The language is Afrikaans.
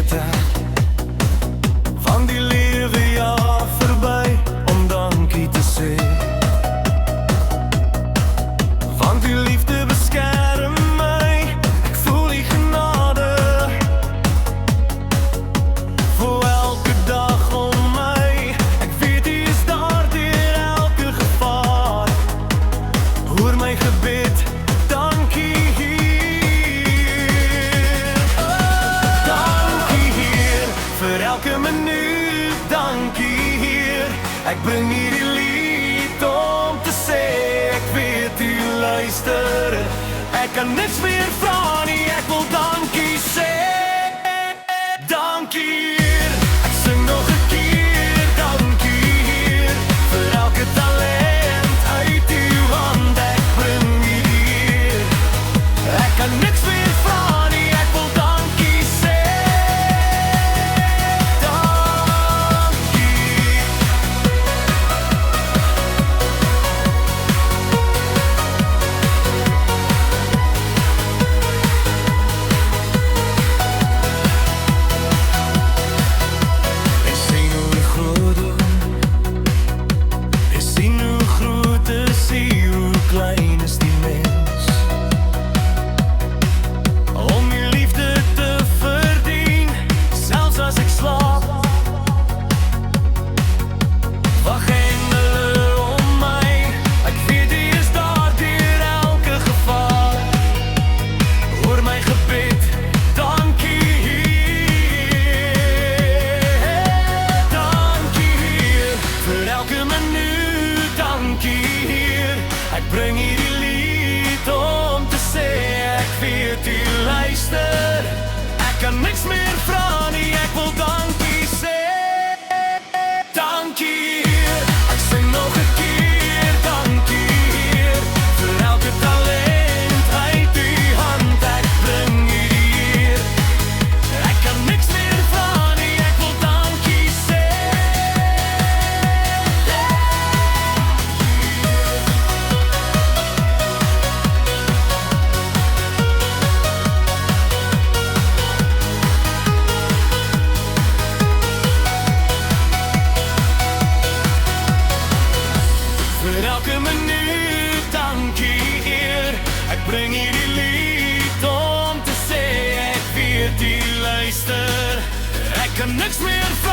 geniete van die lewe jaar verby om dankie te sê. Want die liefde beskerm my, ek voel die genade vir elke dag om my. Ek weet U is daar deur elke gevaar. Hoor my gebed, dankie vir elke minuut, dankie Heer. Ek bring hierdie lied om te sê, ek weet U luister. Ek kan niks meer vra nie, ek wil dankie sê. Dankie Heer, ek sing nog 'n keer, dankie Heer. Vir elke talent uit U hand, ek bring hierdie Heer. Ek kan niks meer vra nie, ek wil dankie sê. Klein is die mens om die liefde te verdien. Selfs as ek slaap, wag engele om my. Ek weet U is daar deur elke gevaar. Hoor my gebed, dankie Heer. Dankie Heer, vir elke minuut, dankie Heer. Ek bring hierdie lied om te sê, ek weet U luister. Ek kan niks meer vra nie, ek wil dankie sê. Dankie Heer, ek sing nog 'n keer, dankie Heer. Vir elke talent uit U hand, ek bring hierdie Heer. Ek kan niks meer vra nie, ek wil dankie sê. Vir elke minuut, dankie Heer. Ek bring hierdie lied om te sê, ek weet U luister. Ek kan niks meer vra